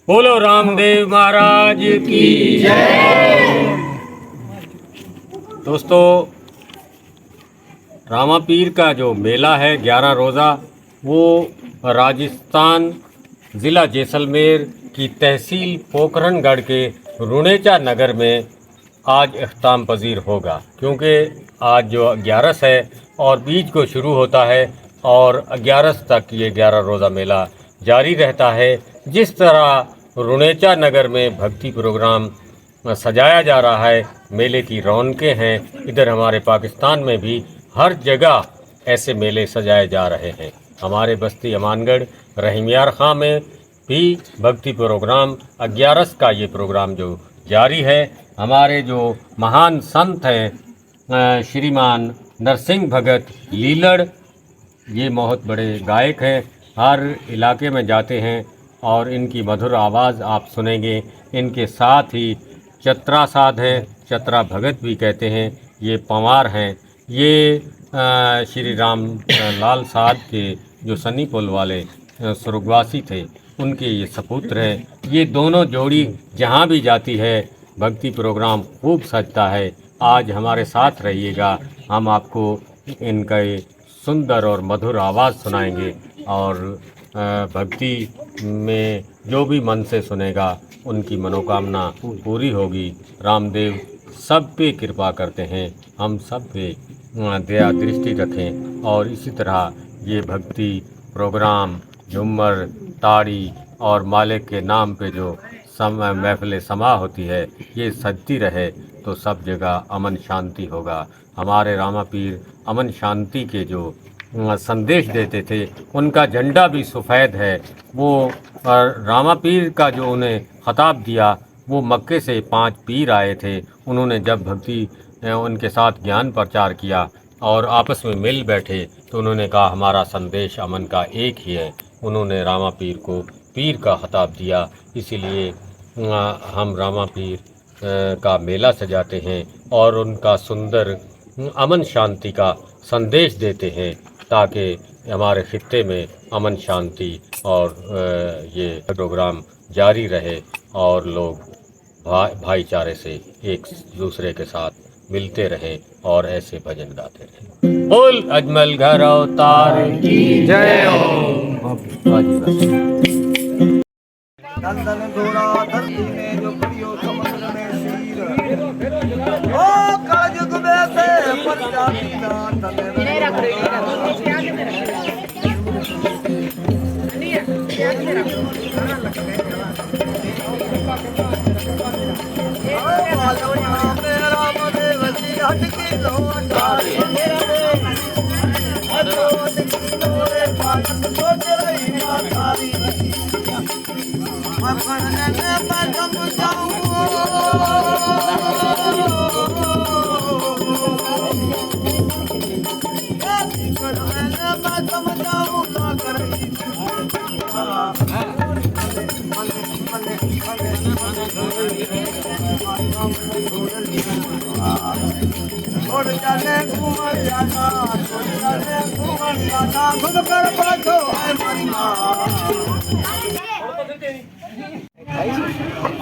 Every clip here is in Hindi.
बोलो रामदेव महाराज की जय। दोस्तों, रामापीर का जो मेला है 11 रोज़ा, वो राजस्थान ज़िला जैसलमेर की तहसील पोखरणगढ़ के रुणेचा नगर में आज अख्ताम पजीर होगा। क्योंकि आज जो 11 है और बीज को शुरू होता है और 11 तक ये 11 रोज़ा मेला जारी रहता है। जिस तरह रुणेचा नगर में भक्ति प्रोग्राम सजाया जा रहा है, मेले की रौनकें हैं, इधर हमारे पाकिस्तान में भी हर जगह ऐसे मेले सजाए जा रहे हैं। हमारे बस्ती अमानगढ़ रहीमियार खां में भी भक्ति प्रोग्राम 11 का ये प्रोग्राम जो जारी है। हमारे जो महान संत हैं श्रीमान नरसिंह भगत लीलड़, ये बहुत बड़े गायक हैं, हर इलाके में जाते हैं और इनकी मधुर आवाज़ आप सुनेंगे। इनके साथ ही चतरा साध हैं, चतरा भगत भी कहते हैं, ये पंवार हैं। ये श्री राम लाल साध के जो सन्नी पुल वाले स्वर्गवासी थे, उनके ये सपुत्र हैं। ये दोनों जोड़ी जहाँ भी जाती है भक्ति प्रोग्राम खूब सजता है। आज हमारे साथ रहिएगा, हम आपको इनका सुंदर और मधुर आवाज़ सुनाएंगे और भक्ति में जो भी मन से सुनेगा उनकी मनोकामना पूरी होगी। रामदेव सब पे कृपा करते हैं, हम सब पे दया दृष्टि रखें। और इसी तरह ये भक्ति प्रोग्राम झूमर ताड़ी और मालिक के नाम पे जो महफिल समा होती है, ये सजती रहे तो सब जगह अमन शांति होगा। हमारे रामापीर अमन शांति के जो संदेश देते थे, उनका झंडा भी सफ़ेद है। वो रामापीर का जो उन्हें खिताब दिया, वो मक्के से 5 पीर आए थे। उन्होंने जब भक्ति उनके साथ ज्ञान प्रचार किया और आपस में मिल बैठे तो उन्होंने कहा हमारा संदेश अमन का एक ही है। उन्होंने रामापीर को पीर का खिताब दिया। इसीलिए हम रामापीर का मेला सजाते हैं और उनका सुंदर अमन शांति का संदेश देते हैं, ताकि हमारे खित्ते में अमन शांति और ये प्रोग्राम जारी रहे और लोग भाईचारे से एक दूसरे के साथ मिलते रहें और ऐसे भजन गाते रहें। बोल अजमल घर अवतार की जय हो। नंदन घोड़ा धरती में जो प्रियो समुद्र में शीर, ओ कलयुग में से प्रजाति ना हटके लौटारी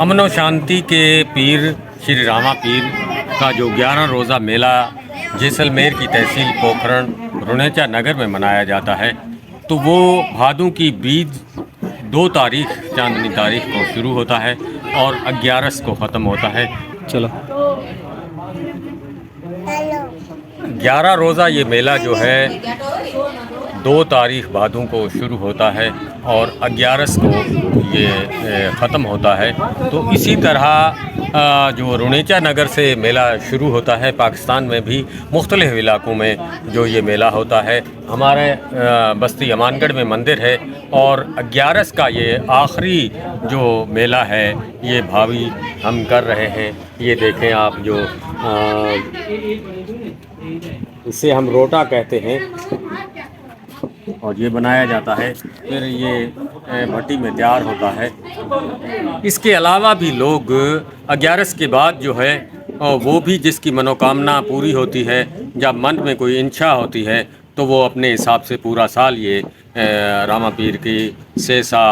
अमन और शांति के पीर श्री रामापीर का जो 11 रोज़ा मेला जैसलमेर की तहसील पोखरण रुणेचा नगर में मनाया जाता है, तो वो भादों की बीज 2 तारीख चांदनी तारीख को शुरू होता है और 11 को ख़त्म होता है। चलो 11 रोज़ा ये मेला जो है 2 तारीख भादों को शुरू होता है और 11 को ये ख़त्म होता है। तो इसी तरह जो रुणेचा नगर से मेला शुरू होता है, पाकिस्तान में भी मुख्तलिफ इलाकों में जो ये मेला होता है। हमारे बस्ती अमानगढ़ में मंदिर है और 11 का ये आखिरी जो मेला है, ये भावी हम कर रहे हैं। ये देखें आप, जो इसे हम रोटा कहते हैं और ये बनाया जाता है, फिर ये भट्टी में तैयार होता है। इसके अलावा भी लोग 11 के बाद जो है वो भी जिसकी मनोकामना पूरी होती है, जब मन में कोई इच्छा होती है तो वो अपने हिसाब से पूरा साल ये रामापीर की सेसा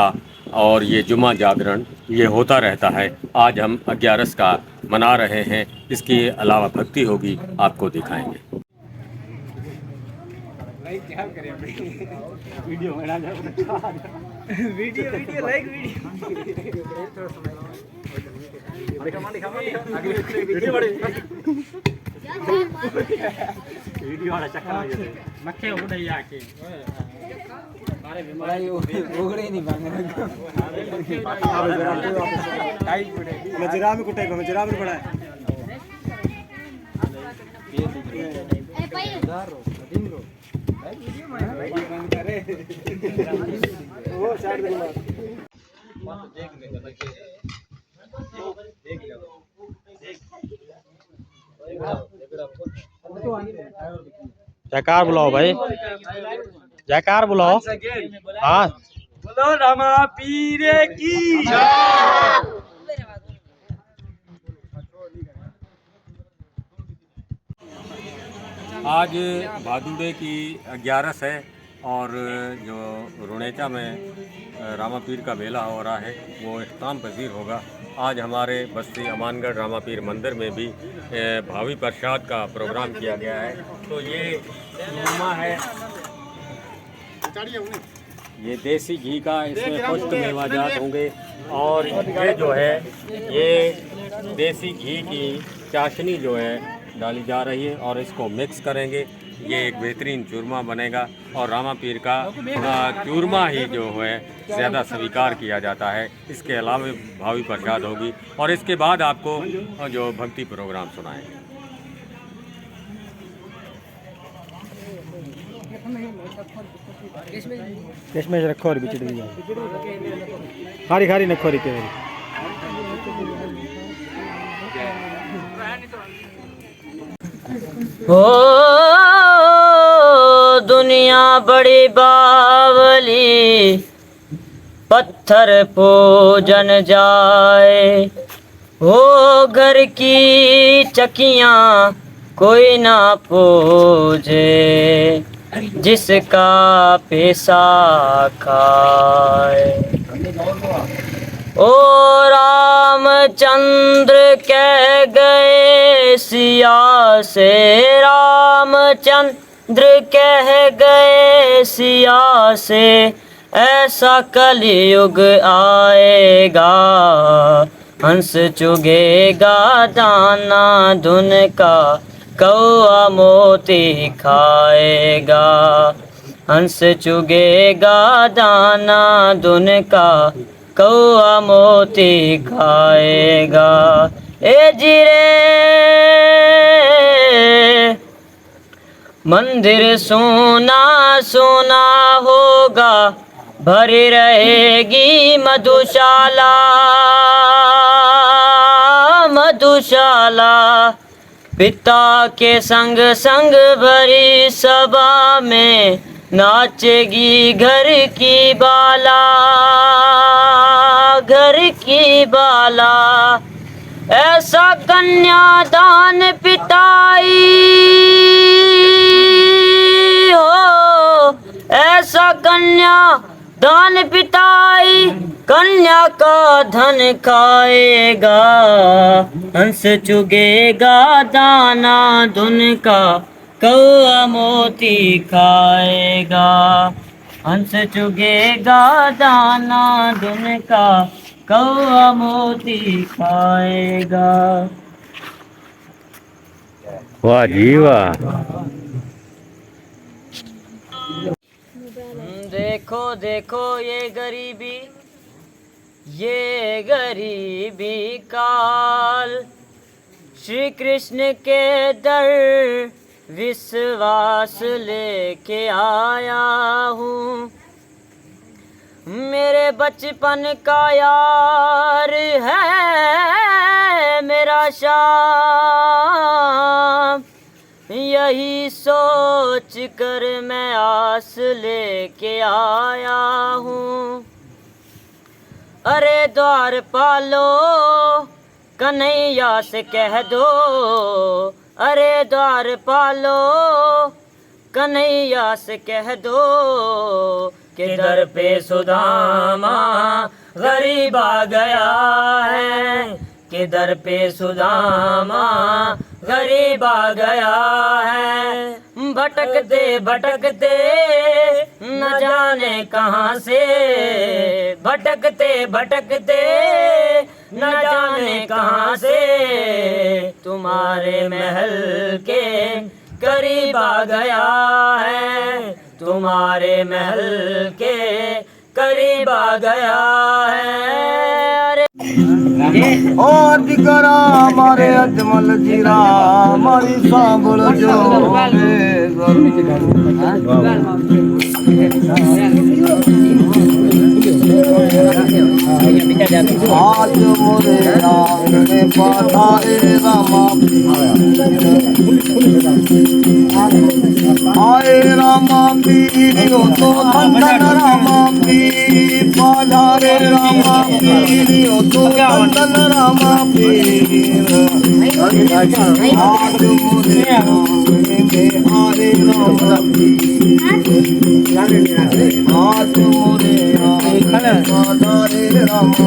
और ये जुमा जागरण ये होता रहता है। आज हम 11 का मना रहे हैं। इसके अलावा भक्ति होगी, आपको दिखाएंगे। मजरा में कुटे मजरा में पड़ा है जयकार बुलाओ भाई, जयकार बुलाओ। हाँ, बोलो रामा पीर की आज भादुड़े की 11 है और जो रुणेचा में रामापीर का मेला हो रहा है वो इख्ताम पजीर होगा। आज हमारे बस्ती अमानगढ़ रामापीर मंदिर में भी भावी प्रसाद का प्रोग्राम किया गया है। तो ये चूरमा है, ये देसी घी का, इसमें पुष्ट मेवाजात होंगे। और ये जो है ये देसी घी की चाशनी जो है डाली जा रही है और इसको मिक्स करेंगे। ये एक बेहतरीन चूरमा बनेगा और रामापीर का चूरमा ही जो है ज़्यादा स्वीकार किया जाता है। इसके अलावा भावी प्रसाद होगी और इसके बाद आपको जो भक्ति प्रोग्राम सुनाएंगे। किशमिश रखो और बिचड़ दिया, खारी खारी नखो रिके। हो दुनिया बड़ी बावली, पत्थर पूजन जाए। हो घर की चकियाँ कोई ना पूजे, जिसका पैसा खाए। ओ रामचंद्र कह गए सिया से, रामचंद्र कह गए सिया से, ऐसा कलयुग आएगा, हंस चुगेगा दाना धुन का, कौआ मोती खाएगा। हंस चुगेगा दाना धुन का, कौआ मोती खाएगा। ए जिरे मंदिर सोना सोना होगा, भरी रहेगी मधुशाला, मधुशाला। पिता के संग संग भरी सभा में, नाचेगी घर की बाला, घर की बाला। ऐसा कन्यादान पिताई हो, ऐसा कन्यादान पिताई, कन्या का धन खाएगा। हंस चुगेगा दाना धुन का, कौआ मोती खाएगा। हंस चुगेगा दाना धुन का, कौआ मोती खाएगा। वाह जी वाह। देखो देखो ये गरीबी, ये गरीबी काल, श्री कृष्ण के दर विश्वास लेके आया हूँ। मेरे बचपन का यार है मेरा श्याम, यही सोच कर मैं आस लेके आया हूँ। अरे द्वार पालो कन्हैया से कह दो, अरे द्वार पालो कन्हैया से कह दो, कि दर पे सुदामा गरीब आ गया है कि दर पे सुदामा गरीब आ गया है। भटकते भटकते न जाने कहाँ से, भटकते भटकते न जाने कहाँ से तुम्हारे महल के करीब आ गया है, तुम्हारे महल के करीब आ गया है। ओ दिकरा मारे अजमल जीरा मारी सांबल जो आज मोरे राम में पधारे रामा आए रामा पीरियो तो धन रामा पीर पधारे रामा पीरियो तो धन रामा पीर आज मोरे राम में आरे रामा आज मोरे राम पधारे रामा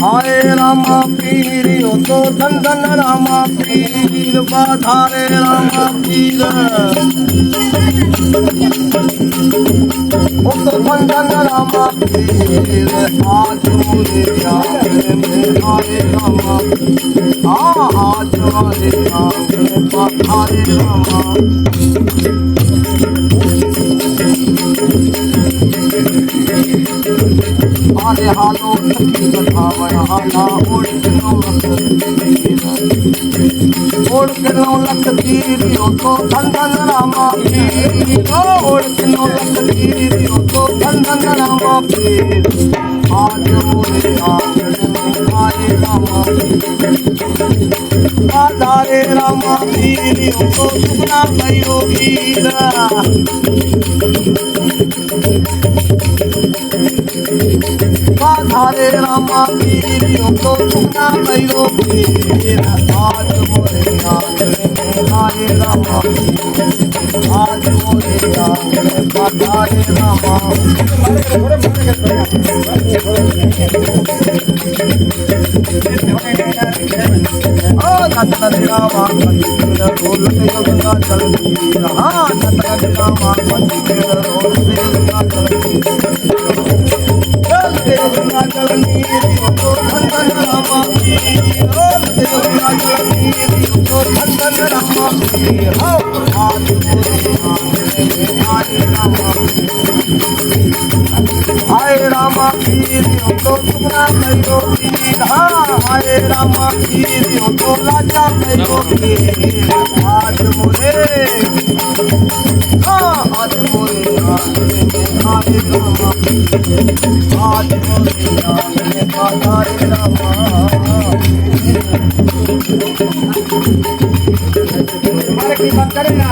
आए रामा पीर तो धन रामा पीर पधारे रामा पीर ओ तो धन रामा पीर आज मोरे राम में आए रामा आज मोरे राम में पधारे रामा आरे हालो कथावया हाला ओढ़ के नो लख तीरी ओ तो धन रामा पीर ओढ़ के नो लख तीरी ओ तो धन रामा पीर आज मोरे आंगन में आए रामा पधारे रामा पीर ओ तो सुना भयो वीर पधारे रामा पीर तो सुना भयो वीर आज मोरे आंगन में आए रामा आज मोरे आंगन में पधारे रामा ओ नतन रामा मंदिर ढोल से गंगा चलती हाँ नतन रामा मंदिर ढोल से गंगा चलती गंगा चलनी तो धन रामा पीर गंगा चलनी तो धन रामा पीर हो आज आए रामा आए रामा पीर तो सुना भयो पीर हाँ आए रामा पीर तो लाचा भयो पीर आज मोरे हाँ आज मोरे आए रामा आज मोरे आए पधारे रामा हमारे की बात करें ना